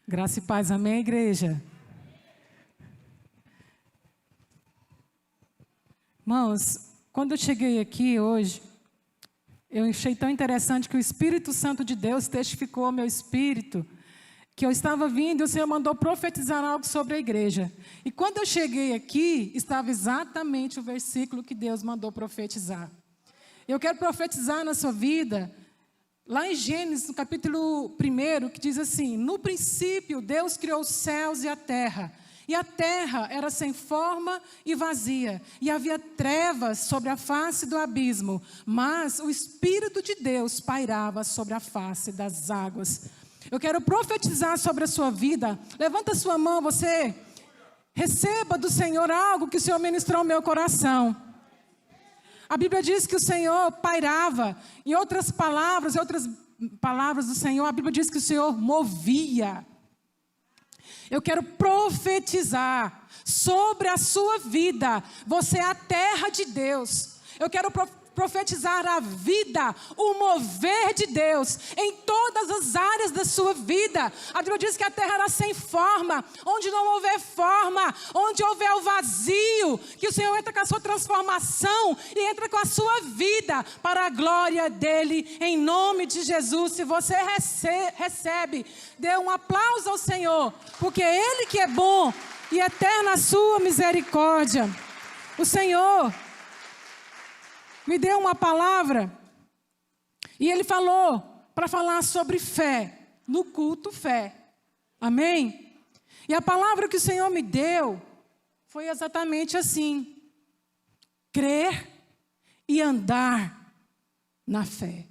Graça e paz, amém, igreja? Irmãos, quando eu cheguei aqui hoje, eu achei tão interessante que o Espírito Santo de Deus testificou ao meu espírito que eu estava vindo e o Senhor mandou profetizar algo sobre a igreja. E quando eu cheguei aqui, estava exatamente o versículo que Deus mandou profetizar. Eu quero profetizar na sua vida, lá em Gênesis, no capítulo 1, que diz assim: no princípio, Deus criou os céus e a terra era sem forma e vazia, e havia trevas sobre a face do abismo, mas o Espírito de Deus pairava sobre a face das águas. Eu quero profetizar sobre a sua vida. Levanta a sua mão, você receba do Senhor algo que o Senhor ministrou ao meu coração. A Bíblia diz que o Senhor pairava. Em outras palavras do Senhor, a Bíblia diz que o Senhor movia. Eu quero profetizar sobre a sua vida. Você é a terra de Deus. Eu quero profetizar a vida, o mover de Deus em todas as áreas da sua vida. A Bíblia diz que a terra era sem forma, onde não houver forma, onde houver o vazio, que o Senhor entra com a sua transformação e entra com a sua vida para a glória dEle, em nome de Jesus. Se você recebe, dê um aplauso ao Senhor, porque Ele que é bom e eterna a sua misericórdia. O Senhor me deu uma palavra e Ele falou para falar sobre fé, no culto fé, amém? E a palavra que o Senhor me deu foi exatamente assim: crer e andar na fé,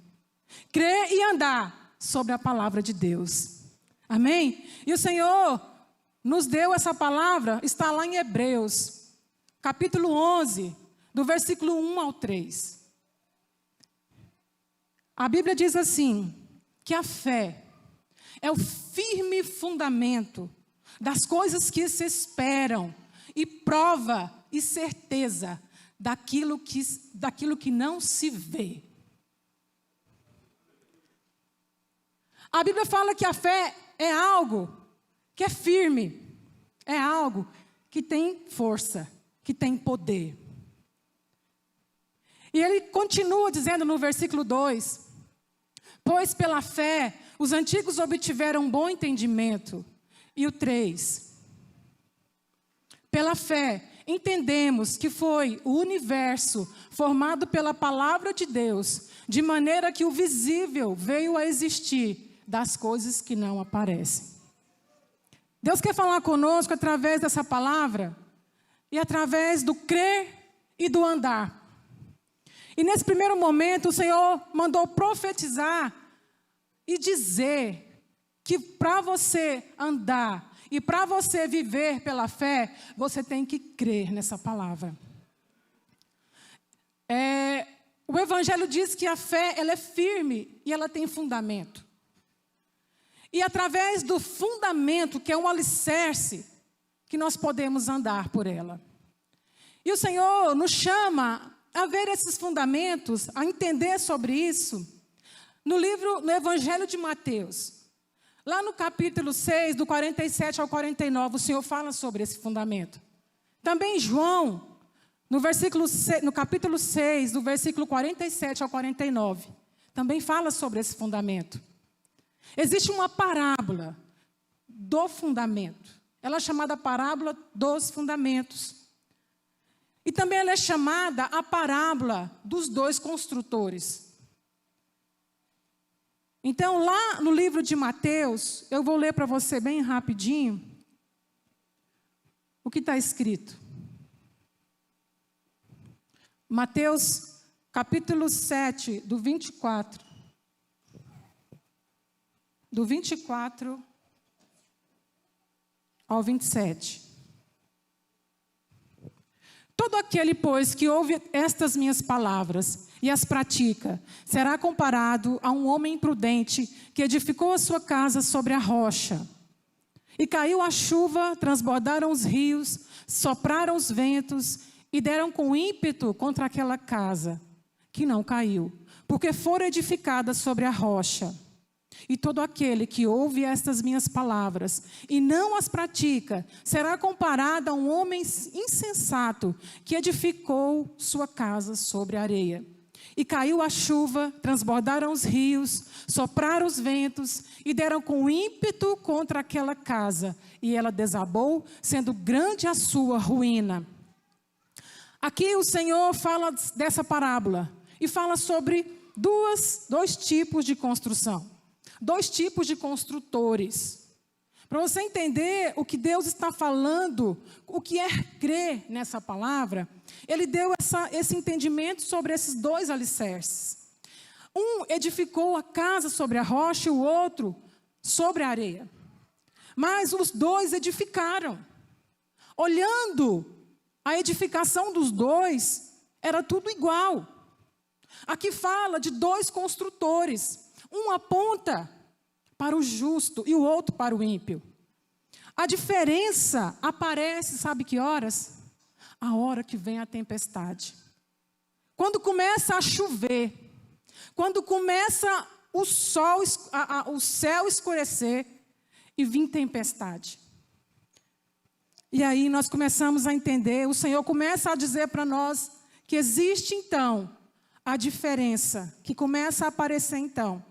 crer e andar sobre a palavra de Deus, amém? E o Senhor nos deu essa palavra, está lá em Hebreus, capítulo 11, do versículo 1 ao 3. A Bíblia diz assim, que a fé é o firme fundamento das coisas que se esperam e prova e certeza daquilo que não se vê. A Bíblia fala que a fé é algo que é firme, é algo que tem força, que tem poder. E ele continua dizendo no versículo 2: pois pela fé os antigos obtiveram um bom entendimento. E o 3: pela fé entendemos que foi o universo formado pela palavra de Deus, de maneira que o visível veio a existir das coisas que não aparecem. Deus quer falar conosco através dessa palavra e através do crer e do andar. E nesse primeiro momento o Senhor mandou profetizar e dizer que para você andar e para você viver pela fé, você tem que crer nessa palavra. O Evangelho diz que a fé ela é firme e ela tem fundamento. E através do fundamento, que é um alicerce, que nós podemos andar por ela. E o Senhor nos chama a ver esses fundamentos, a entender sobre isso, no Evangelho de Mateus. Lá no capítulo 6, do 47 ao 49, o Senhor fala sobre esse fundamento. Também João, no capítulo 6, do versículo 47 ao 49, também fala sobre esse fundamento. Existe uma parábola do fundamento. Ela é chamada parábola dos fundamentos. E também ela é chamada a parábola dos dois construtores. Então, lá no livro de Mateus, eu vou ler para você bem rapidinho o que está escrito. Mateus, capítulo 7, do 24. Do 24 ao 27. Todo aquele, pois, que ouve estas minhas palavras e as pratica, será comparado a um homem imprudente que edificou a sua casa sobre a rocha. E caiu a chuva, transbordaram os rios, sopraram os ventos e deram com ímpeto contra aquela casa, que não caiu, porque fora edificada sobre a rocha. E todo aquele que ouve estas minhas palavras e não as pratica, será comparado a um homem insensato que edificou sua casa sobre a areia. E caiu a chuva, transbordaram os rios, sopraram os ventos e deram com ímpeto contra aquela casa. E ela desabou, sendo grande a sua ruína. Aqui o Senhor fala dessa parábola e fala sobre dois tipos de construção. 2 tipos de construtores. Para você entender o que Deus está falando, o que é crer nessa palavra, Ele deu esse entendimento sobre esses 2 alicerces. Um edificou a casa sobre a rocha e o outro sobre a areia. Mas os 2 edificaram. Olhando a edificação dos 2, era tudo igual. Aqui fala de 2 construtores. Um aponta para o justo e o outro para o ímpio. A diferença aparece, sabe que horas? A hora que vem a tempestade. Quando começa a chover, quando começa o céu escurecer e vir tempestade. E aí nós começamos a entender, o Senhor começa a dizer para nós que existe então a diferença, que começa a aparecer então.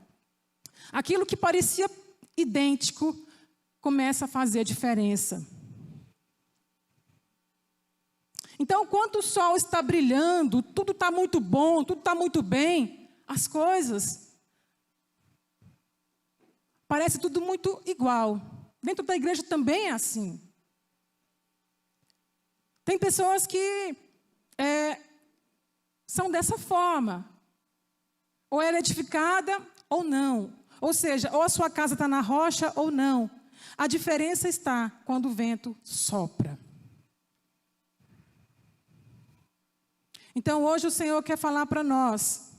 Aquilo que parecia idêntico começa a fazer diferença. Então, quando o sol está brilhando, tudo está muito bom, tudo está muito bem, as coisas parece tudo muito igual. Dentro da igreja também é assim. Tem pessoas que são dessa forma. Ou ela é edificada ou não. Ou seja, ou a sua casa está na rocha ou não. A diferença está quando o vento sopra. Então, hoje o Senhor quer falar para nós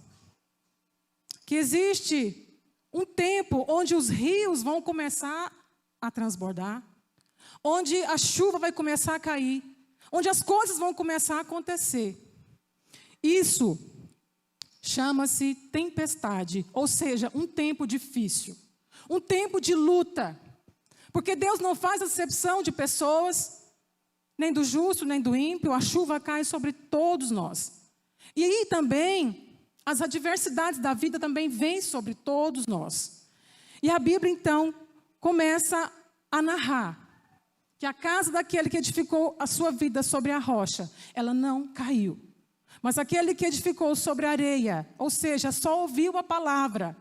que existe um tempo onde os rios vão começar a transbordar, onde a chuva vai começar a cair, onde as coisas vão começar a acontecer. Isso chama-se tempestade, ou seja, um tempo difícil, um tempo de luta, porque Deus não faz acepção de pessoas, nem do justo, nem do ímpio, a chuva cai sobre todos nós. E aí também, as adversidades da vida também vêm sobre todos nós. E a Bíblia então começa a narrar que a casa daquele que edificou a sua vida sobre a rocha, ela não caiu. Mas aquele que edificou sobre a areia, ou seja, só ouviu a palavra,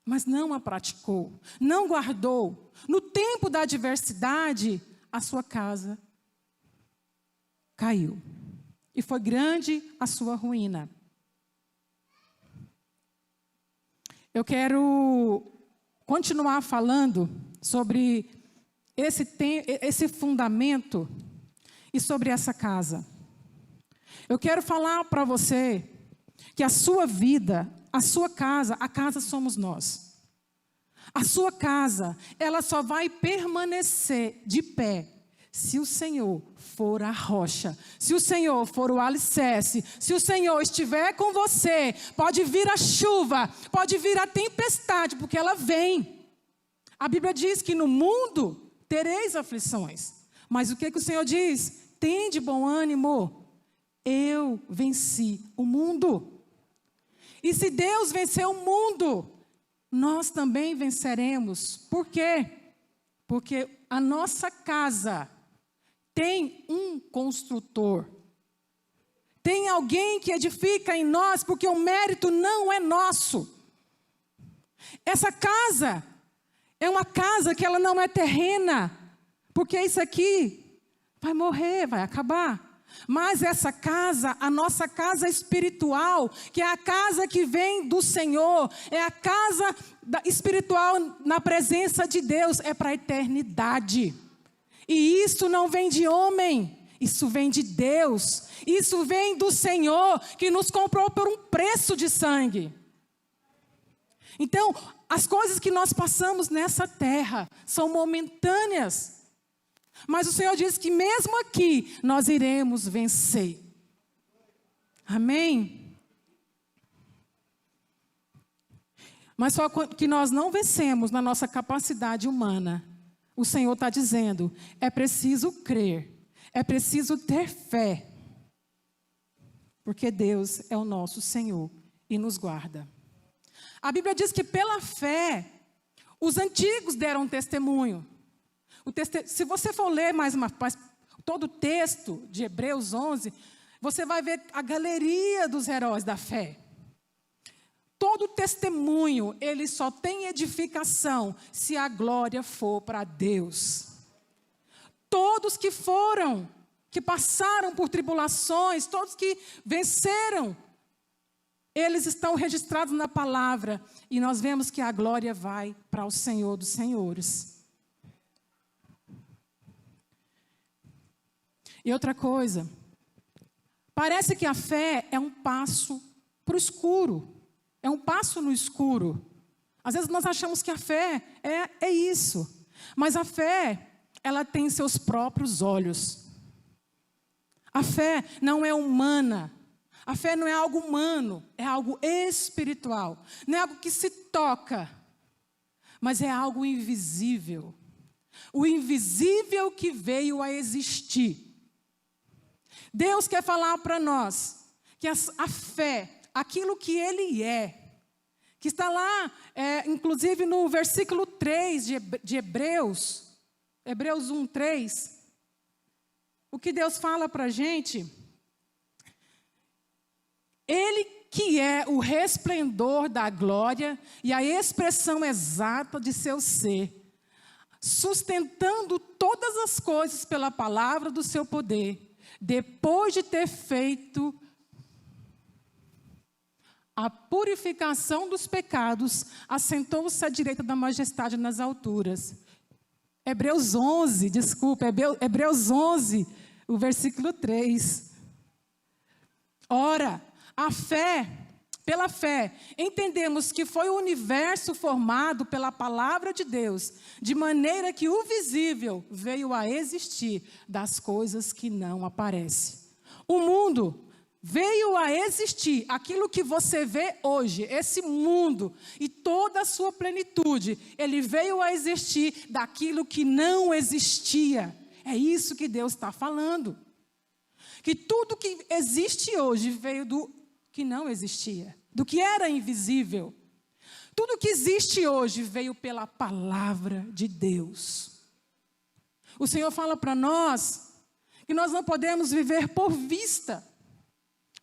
mas não a praticou, não guardou. No tempo da adversidade, a sua casa caiu. E foi grande a sua ruína. Eu quero continuar falando sobre esse fundamento e sobre essa casa. Eu quero falar para você que a sua vida, a sua casa, a casa somos nós. A sua casa, ela só vai permanecer de pé se o Senhor for a rocha, se o Senhor for o alicerce, se o Senhor estiver com você, pode vir a chuva, pode vir a tempestade, porque ela vem. A Bíblia diz que no mundo tereis aflições, mas o que o Senhor diz? Tende bom ânimo. Eu venci o mundo. E se Deus venceu o mundo, nós também venceremos. Por quê? Porque a nossa casa tem um construtor. Tem alguém que edifica em nós, porque o mérito não é nosso. Essa casa é uma casa que ela não é terrena, porque isso aqui vai morrer, vai acabar. Mas essa casa, a nossa casa espiritual, que é a casa que vem do Senhor, é a casa espiritual na presença de Deus, é para a eternidade. E isso não vem de homem, isso vem de Deus. Isso vem do Senhor, que nos comprou por um preço de sangue. Então, as coisas que nós passamos nessa terra são momentâneas. Mas o Senhor diz que mesmo aqui, nós iremos vencer. Amém? Mas só que nós não vencemos na nossa capacidade humana. O Senhor está dizendo, é preciso crer, é preciso ter fé. Porque Deus é o nosso Senhor e nos guarda. A Bíblia diz que pela fé, os antigos deram testemunho. Se você for ler todo o texto de Hebreus 11, você vai ver a galeria dos heróis da fé. Todo testemunho, ele só tem edificação se a glória for para Deus. Todos que passaram por tribulações, todos que venceram, eles estão registrados na palavra. E nós vemos que a glória vai para o Senhor dos Senhores. E outra coisa, parece que a fé é um passo para o escuro. É um passo no escuro. Às vezes nós achamos que a fé é isso. Mas a fé, ela tem seus próprios olhos. A fé não é humana. A fé não é algo humano. É algo espiritual. Não é algo que se toca. Mas é algo invisível. O invisível que veio a existir. Deus quer falar para nós que a fé, aquilo que Ele que está lá, inclusive no versículo 3 de Hebreus 1:3, o que Deus fala para a gente, Ele que é o resplendor da glória e a expressão exata de seu ser, sustentando todas as coisas pela palavra do seu poder, depois de ter feito a purificação dos pecados, assentou-se à direita da majestade nas alturas. Hebreus 11, o versículo 3. Ora, pela fé, entendemos que foi o universo formado pela palavra de Deus, de maneira que o visível veio a existir das coisas que não aparecem. O mundo veio a existir, aquilo que você vê hoje, esse mundo e toda a sua plenitude, ele veio a existir daquilo que não existia. É isso que Deus está falando. Que tudo que existe hoje veio do que não existia, do que era invisível. Tudo que existe hoje veio pela palavra de Deus. O Senhor fala para nós que nós não podemos viver por vista.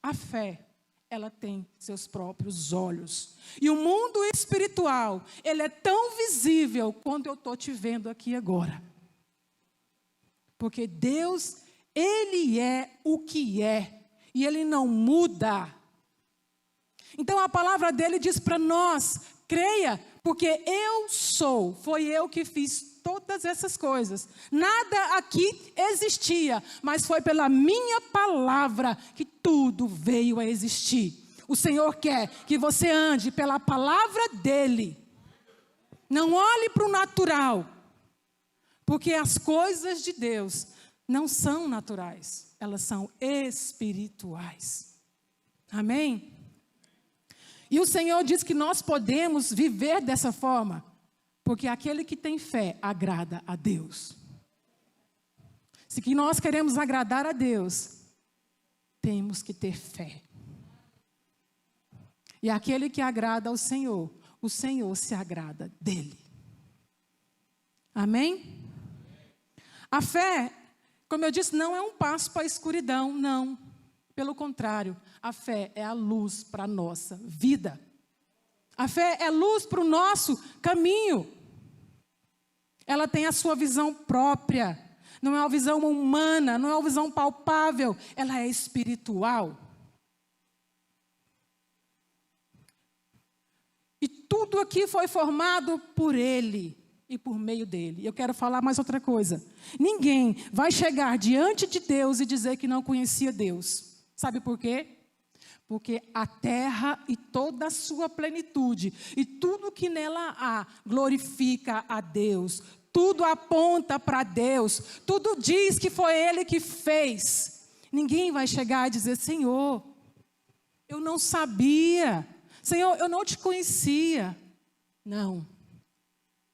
A fé, ela tem seus próprios olhos. E o mundo espiritual, ele é tão visível quanto eu estou te vendo aqui agora. Porque Deus, Ele é o que é. E Ele não muda. Então a palavra dele diz para nós, creia, porque eu sou, foi eu que fiz todas essas coisas. Nada aqui existia, mas foi pela minha palavra que tudo veio a existir. O Senhor quer que você ande pela palavra dele. Não olhe para o natural, porque as coisas de Deus não são naturais, elas são espirituais. Amém? E o Senhor diz que nós podemos viver dessa forma, porque aquele que tem fé agrada a Deus. Se que nós queremos agradar a Deus, temos que ter fé. E aquele que agrada ao Senhor, o Senhor se agrada dele. Amém? A fé, como eu disse, não é um passo para a escuridão, não. Pelo contrário, a fé é a luz para a nossa vida. A fé é luz para o nosso caminho. Ela tem a sua visão própria. Não é uma visão humana, não é uma visão palpável. Ela é espiritual. E tudo aqui foi formado por Ele e por meio dele. Eu quero falar mais outra coisa. Ninguém vai chegar diante de Deus e dizer que não conhecia Deus. Sabe por quê? Porque a terra e toda a sua plenitude e tudo que nela há glorifica a Deus. Tudo aponta para Deus. Tudo diz que foi Ele que fez. Ninguém vai chegar e dizer: Senhor, eu não sabia. Senhor, eu não te conhecia. Não.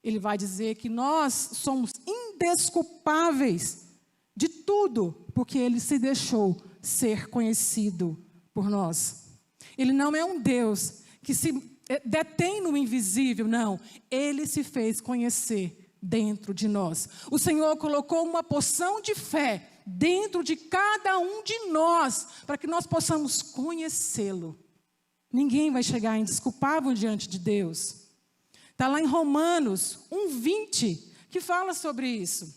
Ele vai dizer que nós somos indesculpáveis de tudo, porque ele se deixou ser conhecido por nós. Ele não é um Deus que se detém no invisível, não. Ele se fez conhecer dentro de nós. O Senhor colocou uma porção de fé dentro de cada um de nós, para que nós possamos conhecê-lo. Ninguém vai chegar indesculpável diante de Deus. Está lá em Romanos 1:20, que fala sobre isso.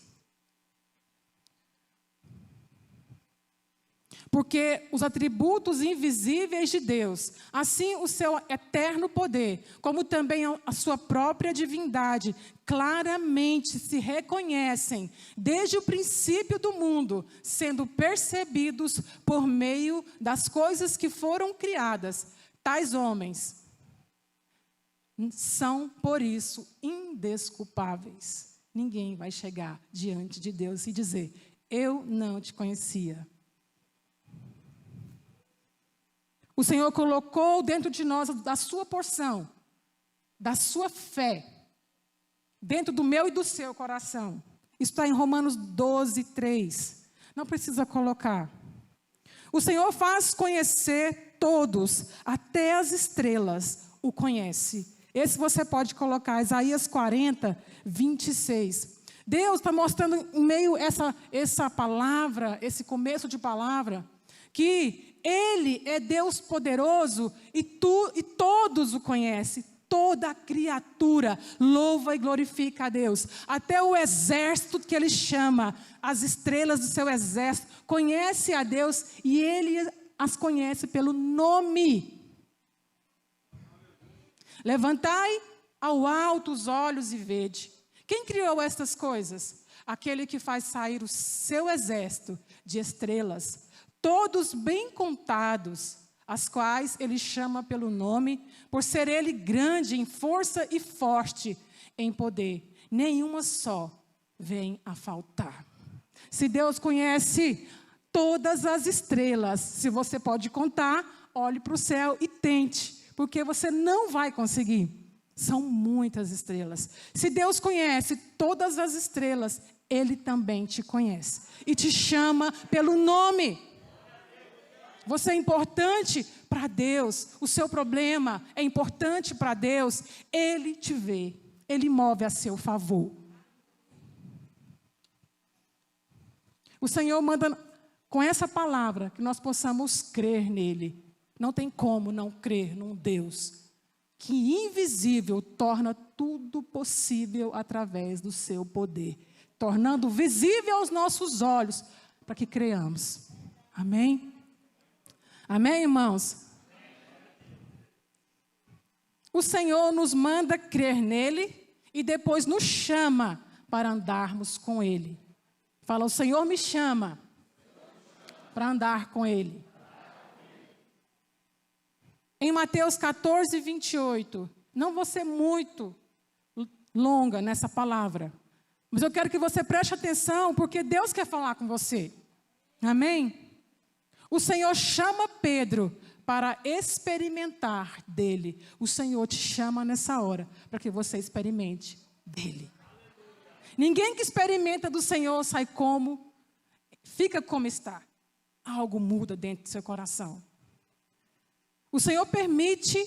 Porque os atributos invisíveis de Deus, assim o seu eterno poder, como também a sua própria divindade, claramente se reconhecem desde o princípio do mundo, sendo percebidos por meio das coisas que foram criadas. Tais homens são, por isso, indesculpáveis. Ninguém vai chegar diante de Deus e dizer: eu não te conhecia. O Senhor colocou dentro de nós da sua porção, da sua fé, dentro do meu e do seu coração. Isso está em Romanos 12:3. Não precisa colocar. O Senhor faz conhecer todos, até as estrelas o conhece. Esse você pode colocar, Isaías 40:26. Deus está mostrando em meio a essa palavra, esse começo de palavra, que Ele é Deus poderoso e todos o conhecem. Toda criatura louva e glorifica a Deus. Até o exército que Ele chama, as estrelas do seu exército, conhece a Deus e Ele as conhece pelo nome. Levantai ao alto os olhos e vede. Quem criou estas coisas? Aquele que faz sair o seu exército de estrelas, todos bem contados, as quais ele chama pelo nome, por ser ele grande em força e forte em poder. Nenhuma só vem a faltar. Se Deus conhece todas as estrelas, se você pode contar, olhe para o céu e tente, porque você não vai conseguir. São muitas estrelas. Se Deus conhece todas as estrelas, Ele também te conhece e te chama pelo nome. Você é importante para Deus, o seu problema é importante para Deus, Ele te vê, Ele move a seu favor. O Senhor manda com essa palavra que nós possamos crer nele. Não tem como não crer num Deus que invisível torna tudo possível através do seu poder, tornando visível aos nossos olhos, para que creamos. Amém? Amém, irmãos? O Senhor nos manda crer nele e depois nos chama para andarmos com ele. Fala, o Senhor me chama para andar com ele. Em Mateus 14:28, não vou ser muito longa nessa palavra, mas eu quero que você preste atenção, porque Deus quer falar com você. Amém? O Senhor chama Pedro para experimentar dele. O Senhor te chama nessa hora para que você experimente dele. Ninguém que experimenta do Senhor sai como, fica como está. Algo muda dentro do seu coração. O Senhor permite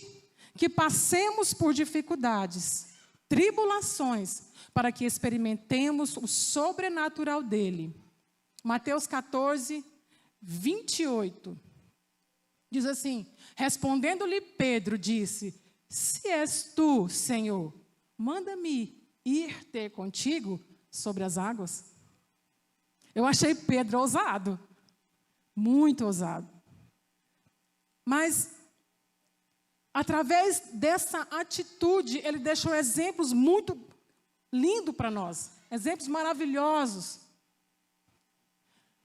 que passemos por dificuldades, tribulações, para que experimentemos o sobrenatural dele. Mateus 14:28. Diz assim: respondendo-lhe Pedro, disse: se és tu, Senhor, manda-me ir ter contigo sobre as águas. Eu achei Pedro ousado, muito ousado. Mas, através dessa atitude, ele deixou exemplos muito lindos para nós, exemplos maravilhosos.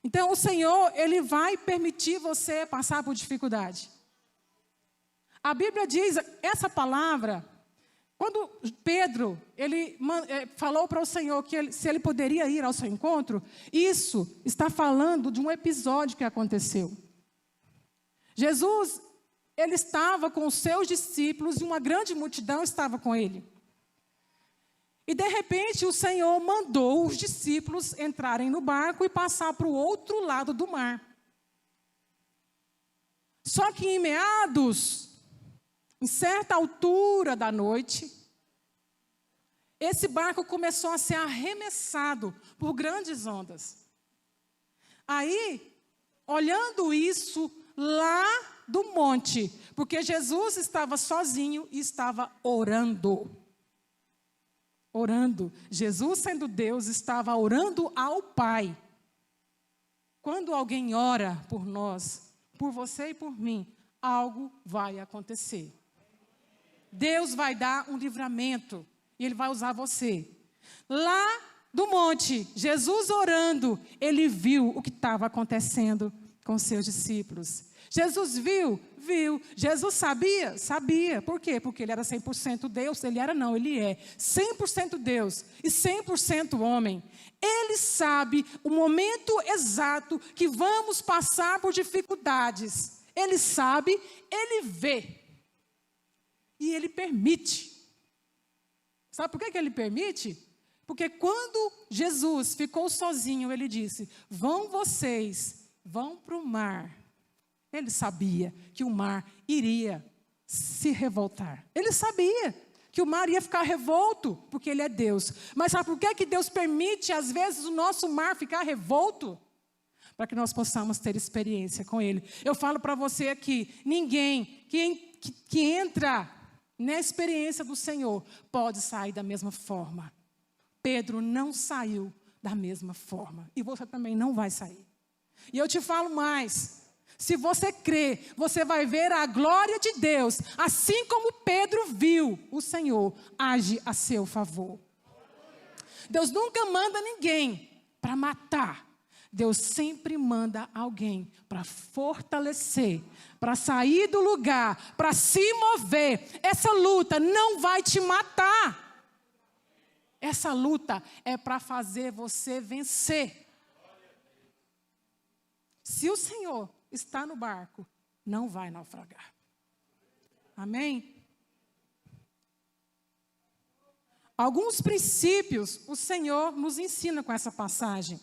Então, o Senhor, Ele vai permitir você passar por dificuldade. A Bíblia diz, essa palavra, quando Pedro, ele falou para o Senhor que se ele poderia ir ao seu encontro, isso está falando de um episódio que aconteceu. Jesus, ele estava com os seus discípulos e uma grande multidão estava com ele. E de repente o Senhor mandou os discípulos entrarem no barco e passar para o outro lado do mar. Só que em certa altura da noite, esse barco começou a ser arremessado por grandes ondas. Aí, olhando isso lá do monte, porque Jesus estava sozinho e estava orando. Orando. Jesus, sendo Deus, estava orando ao Pai. Quando alguém ora por nós, por você e por mim, algo vai acontecer. Deus vai dar um livramento e Ele vai usar você. Lá do monte, Jesus orando, Ele viu o que estava acontecendo com seus discípulos. Jesus viu? Viu. Jesus sabia? Sabia. Por quê? Porque Ele era 100% Deus. Ele é 100% Deus e 100% homem. Ele sabe o momento exato que vamos passar por dificuldades. Ele sabe, Ele vê. E Ele permite. Sabe por que Ele permite? Porque quando Jesus ficou sozinho, Ele disse, vão para o mar. Ele sabia que o mar iria se revoltar. Ele sabia que o mar ia ficar revolto, porque Ele é Deus. Mas sabe por que Deus permite, às vezes, o nosso mar ficar revolto? Para que nós possamos ter experiência com Ele. Eu falo para você aqui, ninguém que entra na experiência do Senhor pode sair da mesma forma. Pedro não saiu da mesma forma. E você também não vai sair. E eu te falo mais. Se você crê, você vai ver a glória de Deus. Assim como Pedro viu, o Senhor age a seu favor. Deus nunca manda ninguém para matar. Deus sempre manda alguém para fortalecer, para sair do lugar, para se mover. Essa luta não vai te matar. Essa luta é para fazer você vencer. Se o Senhor está no barco, não vai naufragar. Amém? Alguns princípios o Senhor nos ensina com essa passagem.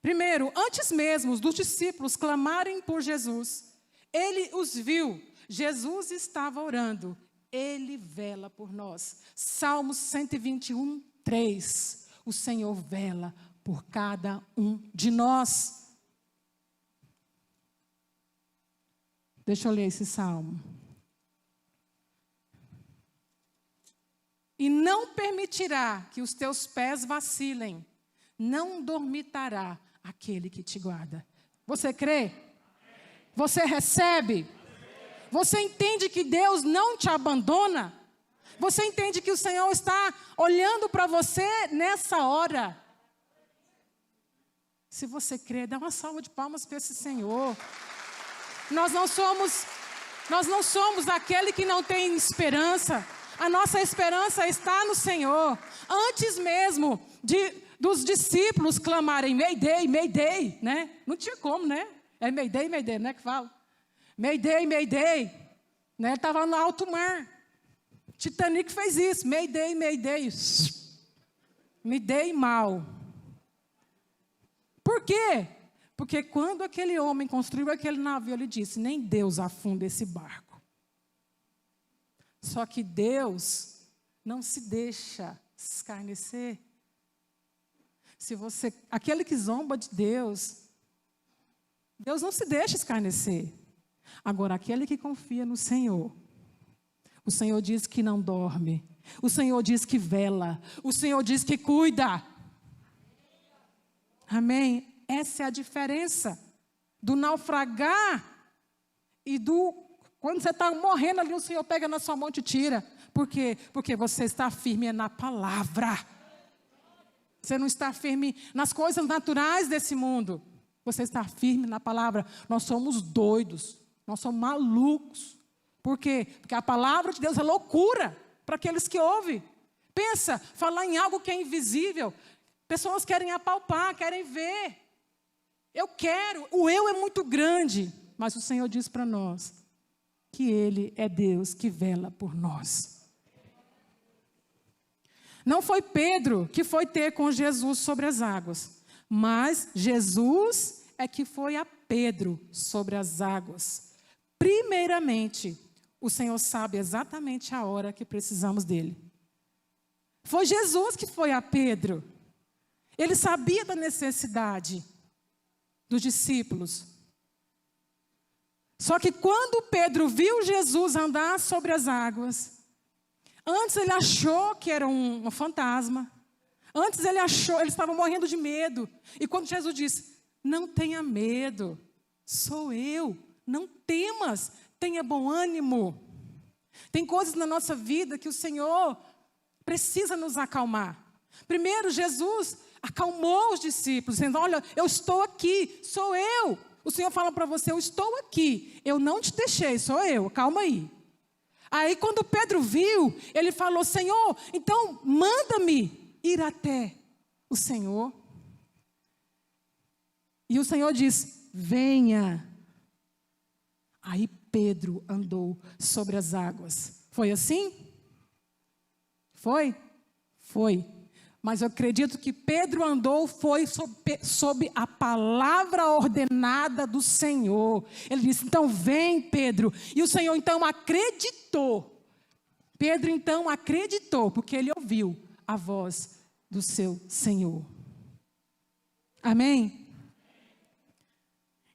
Primeiro, antes mesmo dos discípulos clamarem por Jesus, Ele os viu. Jesus estava orando. Ele vela por nós. Salmos 121, 3. O Senhor vela por cada um de nós. Deixa eu ler esse salmo. E não permitirá que os teus pés vacilem. Não dormitará aquele que te guarda. Você crê? Você recebe? Você entende que Deus não te abandona? Você entende que o Senhor está olhando para você nessa hora? Se você crê, dá uma salva de palmas para esse Senhor. Nós não somos aquele que não tem esperança. A nossa esperança está no Senhor. Antes mesmo dos discípulos clamarem, Mayday, Mayday, né? Não tinha como, né? É Mayday, Mayday, né, que fala? Mayday, Mayday, né? Estava no alto mar. Titanic fez isso, Mayday, Mayday. Me dei mal. Por quê? Porque quando aquele homem construiu aquele navio, ele disse, nem Deus afunda esse barco. Só que Deus não se deixa escarnecer. Aquele que zomba de Deus, Deus não se deixa escarnecer. Agora, aquele que confia no Senhor, o Senhor diz que não dorme, o Senhor diz que vela, o Senhor diz que cuida. Amém? Essa é a diferença do naufragar e quando você está morrendo ali, o Senhor pega na sua mão e te tira. Por quê? Porque você está firme na palavra. Você não está firme nas coisas naturais desse mundo. Você está firme na palavra. Nós somos doidos. Nós somos malucos. Por quê? Porque a palavra de Deus é loucura para aqueles que ouvem. Pensa, falar em algo que é invisível. Pessoas querem apalpar, querem ver. Eu quero. O eu é muito grande. Mas o Senhor diz para nós que Ele é Deus que vela por nós. Não foi Pedro que foi ter com Jesus sobre as águas, mas Jesus é que foi a Pedro sobre as águas. Primeiramente, o Senhor sabe exatamente a hora que precisamos dele. Foi Jesus que foi a Pedro. Ele sabia da necessidade dos discípulos. Só que quando Pedro viu Jesus andar sobre as águas, antes ele achou que era um fantasma. Antes ele estava morrendo de medo. E quando Jesus disse, não tenha medo, sou eu, não temas, tenha bom ânimo. Tem coisas na nossa vida que o Senhor precisa nos acalmar. Primeiro, Jesus acalmou os discípulos, dizendo, olha, eu estou aqui, sou eu. O Senhor fala para você, eu estou aqui, eu não te deixei, sou eu, calma aí. Aí quando Pedro viu, ele falou, Senhor, então manda-me ir até o Senhor. E o Senhor diz, venha. Aí Pedro andou sobre as águas. Foi assim? Foi? Foi. Mas eu acredito que Pedro andou, foi sob a palavra ordenada do Senhor. Ele disse, então vem Pedro. E o Senhor então acreditou. Pedro então acreditou, porque ele ouviu a voz do seu Senhor. Amém?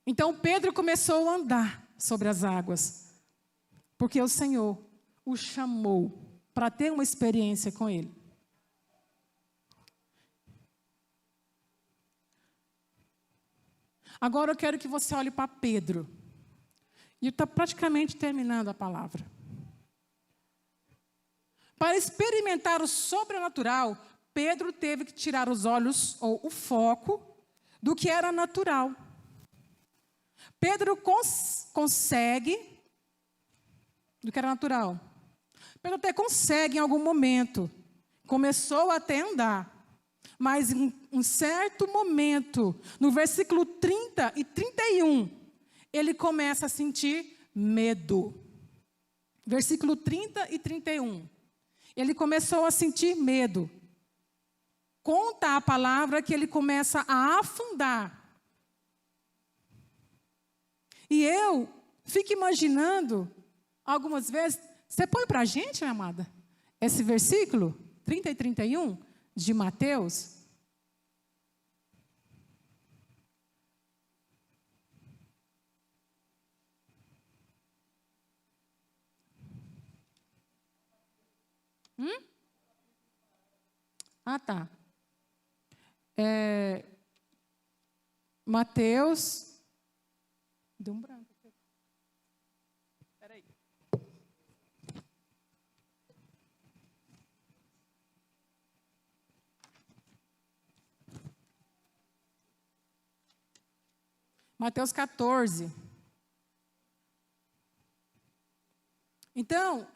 Então Pedro começou a andar sobre as águas, porque o Senhor o chamou para ter uma experiência com ele. Agora eu quero que você olhe para Pedro. E está praticamente terminando a palavra. Para experimentar o sobrenatural, Pedro teve que tirar os olhos, ou o foco, do que era natural. Pedro consegue, do que era natural. Pedro até consegue em algum momento. Começou até a andar. Mas em um certo momento, no versículo 30 e 31, ele começa a sentir medo. Versículo 30 e 31. Ele começou a sentir medo. Conta a palavra que ele começa a afundar. E eu fico imaginando, algumas vezes, você põe para a gente, minha amada, esse versículo, 30 e 31, de Mateus. Ah, tá. Mateus. Deu um branco. Espera aí. Mateus 14. Então,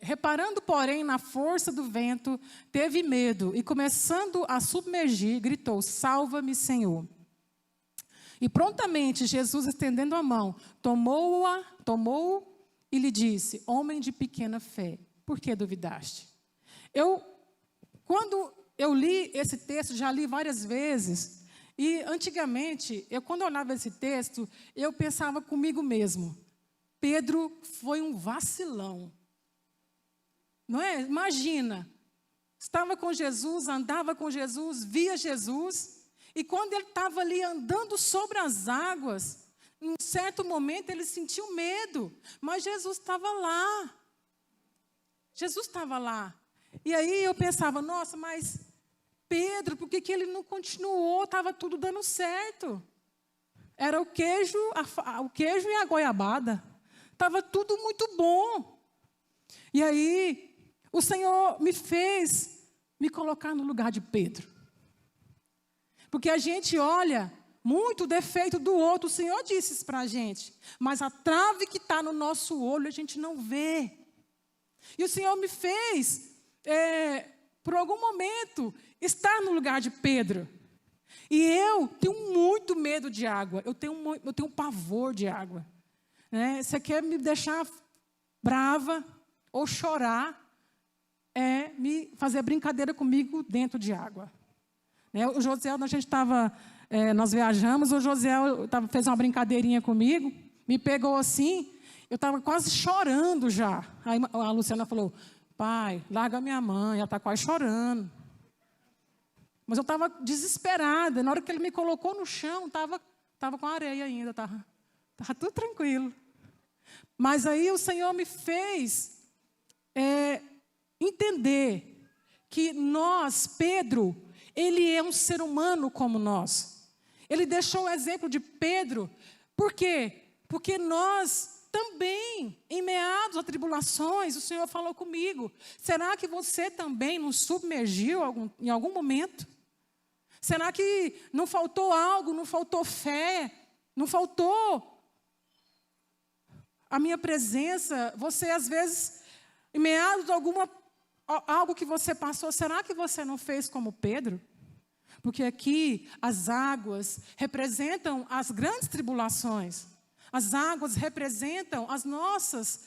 reparando, porém, na força do vento, teve medo e, começando a submergir, gritou, salva-me, Senhor. E prontamente, Jesus, estendendo a mão, tomou e lhe disse, homem de pequena fé, por que duvidaste? Quando eu li esse texto, já li várias vezes, e antigamente, quando eu olhava esse texto, eu pensava comigo mesmo, Pedro foi um vacilão. Não é? Imagina, estava com Jesus, andava com Jesus, via Jesus, e quando ele estava ali andando sobre as águas, em um certo momento ele sentiu medo, mas Jesus estava lá. Jesus estava lá. E aí eu pensava, nossa, mas Pedro, por que ele não continuou? Estava tudo dando certo. Era o queijo e a goiabada. Estava tudo muito bom. E aí, o Senhor me fez me colocar no lugar de Pedro. Porque a gente olha muito o defeito do outro. O Senhor disse isso para a gente. Mas a trave que está no nosso olho, a gente não vê. E o Senhor me fez, por algum momento, estar no lugar de Pedro. E eu tenho muito medo de água. Eu tenho pavor de água. Você quer me deixar brava ou chorar? me fazer brincadeira comigo dentro de água. Né? O Josiel, nós viajamos, o Josiel fez uma brincadeirinha comigo, me pegou assim, eu estava quase chorando já. Aí a Luciana falou, pai, larga minha mãe, ela está quase chorando. Mas eu estava desesperada. Na hora que ele me colocou no chão, estava com areia ainda, estava tudo tranquilo. Mas aí o Senhor me fez entender que Pedro, ele é um ser humano como nós. Ele deixou o exemplo de Pedro. Por quê? Porque nós também, em meados a tribulações, o Senhor falou comigo. Será que você também não submergiu em algum momento? Será que não faltou algo, não faltou fé, não faltou a minha presença? Você, às vezes, em meados a algo que você passou, será que você não fez como Pedro? Porque aqui as águas representam as grandes tribulações. As águas representam as nossas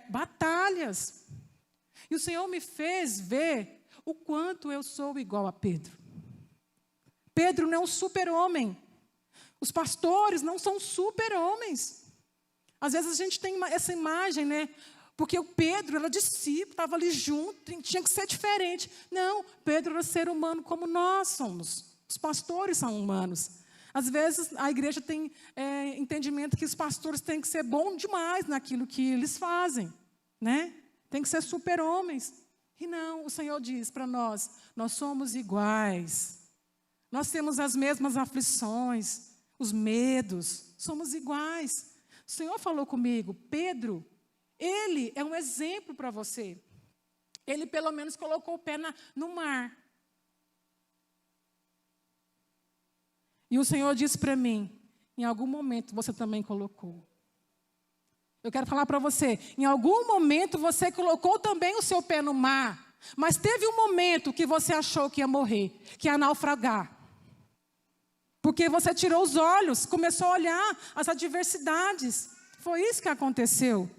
batalhas. E o Senhor me fez ver o quanto eu sou igual a Pedro. Pedro não é um super-homem. Os pastores não são super-homens. Às vezes a gente tem essa imagem, né? Porque o Pedro era discípulo, estava ali junto, tinha que ser diferente. Não, Pedro era ser humano como nós somos. Os pastores são humanos. Às vezes a igreja tem entendimento que os pastores têm que ser bons demais naquilo que eles fazem, né? Tem que ser super-homens. E não, o Senhor diz para nós somos iguais. Nós temos as mesmas aflições, os medos, somos iguais. O Senhor falou comigo, Pedro, ele é um exemplo para você. Ele pelo menos colocou o pé no mar. E o Senhor disse para mim, em algum momento você também colocou. Eu quero falar para você, em algum momento você colocou também o seu pé no mar, mas teve um momento que você achou que ia morrer, que ia naufragar. Porque você tirou os olhos, começou a olhar as adversidades. Foi isso que aconteceu.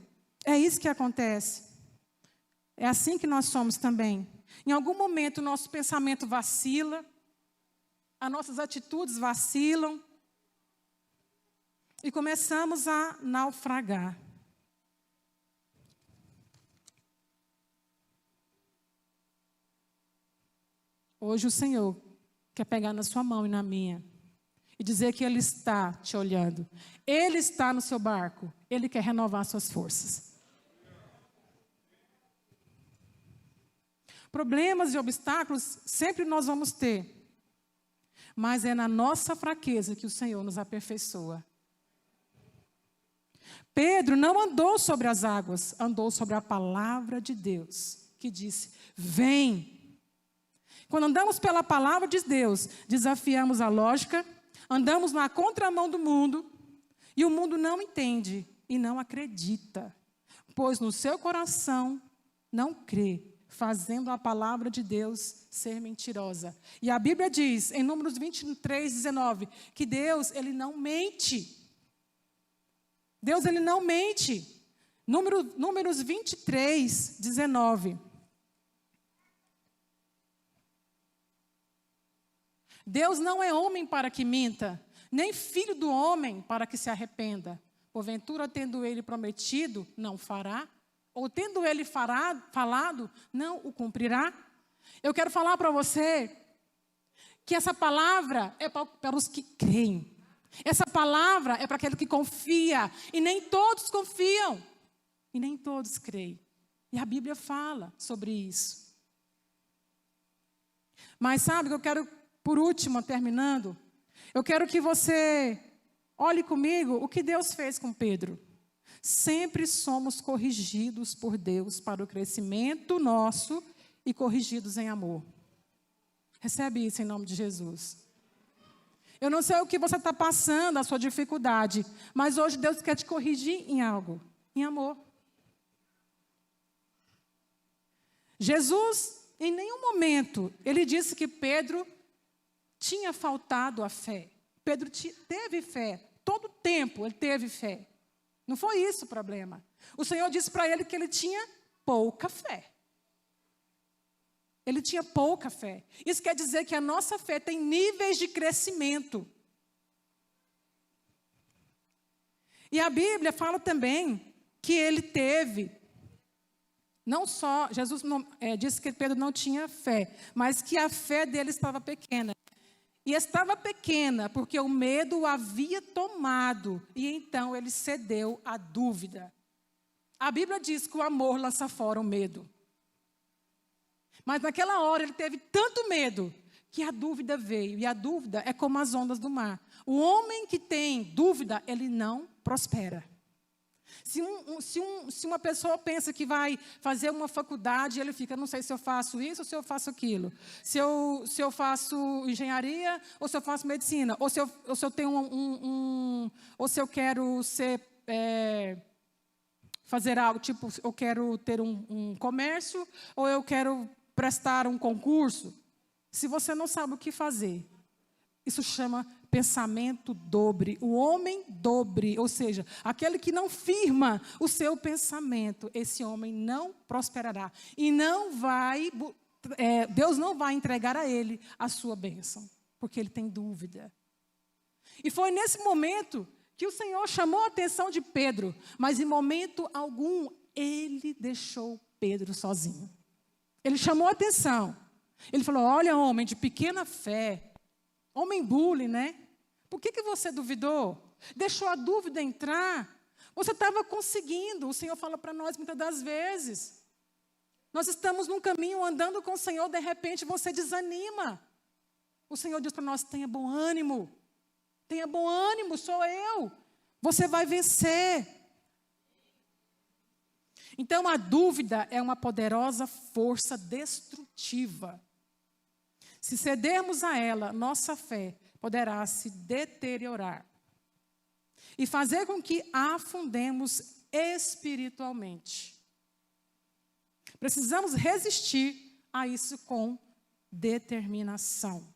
É isso que acontece. É assim que nós somos também. Em algum momento o nosso pensamento vacila, as nossas atitudes vacilam e começamos a naufragar. Hoje o Senhor quer pegar na sua mão e na minha e dizer que Ele está te olhando. Ele está no seu barco. Ele quer renovar suas forças. Problemas e obstáculos sempre nós vamos ter. Mas é na nossa fraqueza que o Senhor nos aperfeiçoa. Pedro não andou sobre as águas, andou sobre a palavra de Deus, que disse, vem. Quando andamos pela palavra de Deus, desafiamos a lógica, andamos na contramão do mundo, e o mundo não entende e não acredita, pois no seu coração não crê, fazendo a palavra de Deus ser mentirosa. E a Bíblia diz, em Números 23, 19, que Deus, Ele não mente. Deus, Ele não mente. Números 23, 19. Deus não é homem para que minta, nem filho do homem para que se arrependa. Porventura, tendo Ele prometido, não fará? Ou tendo Ele falado, não o cumprirá? Eu quero falar para você que essa palavra é para os que creem. Essa palavra é para aquele que confia. E nem todos confiam. E nem todos creem. E a Bíblia fala sobre isso. Mas sabe, eu quero, por último, terminando, eu quero que você olhe comigo o que Deus fez com Pedro. Sempre somos corrigidos por Deus para o crescimento nosso e corrigidos em amor. Recebe isso em nome de Jesus. Eu não sei o que você está passando, a sua dificuldade, mas hoje Deus quer te corrigir em algo, em amor. Jesus, em nenhum momento, ele disse que Pedro tinha faltado a fé. Pedro teve fé, todo o tempo ele teve fé. Não foi isso o problema. O Senhor disse para ele que ele tinha pouca fé. Ele tinha pouca fé. Isso quer dizer que a nossa fé tem níveis de crescimento. E a Bíblia fala também que ele teve, não só, Jesus disse que Pedro não tinha fé, mas que a fé dele estava pequena. E estava pequena porque o medo o havia tomado, e então ele cedeu à dúvida. A Bíblia diz que o amor lança fora o medo. Mas naquela hora ele teve tanto medo que a dúvida veio. E a dúvida é como as ondas do mar. O homem que tem dúvida, ele não prospera. Se uma pessoa pensa que vai fazer uma faculdade, ele fica, não sei se eu faço isso ou se eu faço aquilo. Se eu faço engenharia ou se eu faço medicina. Ou se eu tenho ou se eu quero fazer algo, tipo, eu quero ter um comércio ou eu quero prestar um concurso. Se você não sabe o que fazer, isso chama pensamento dobre. O homem dobre, ou seja, aquele que não firma o seu pensamento, esse homem não prosperará. E Deus não vai entregar a ele a sua bênção, porque ele tem dúvida. E foi nesse momento que o Senhor chamou a atenção de Pedro, mas em momento algum ele deixou Pedro sozinho. Ele chamou a atenção. Ele falou, olha, homem de pequena fé, homem bullying, né? Por que você duvidou? Deixou a dúvida entrar? Você estava conseguindo. O Senhor fala para nós muitas das vezes. Nós estamos num caminho andando com o Senhor, de repente você desanima. O Senhor diz para nós, tenha bom ânimo. Tenha bom ânimo, sou eu. Você vai vencer. Então, a dúvida é uma poderosa força destrutiva. Se cedermos a ela, nossa fé poderá se deteriorar e fazer com que afundemos espiritualmente. Precisamos resistir a isso com determinação.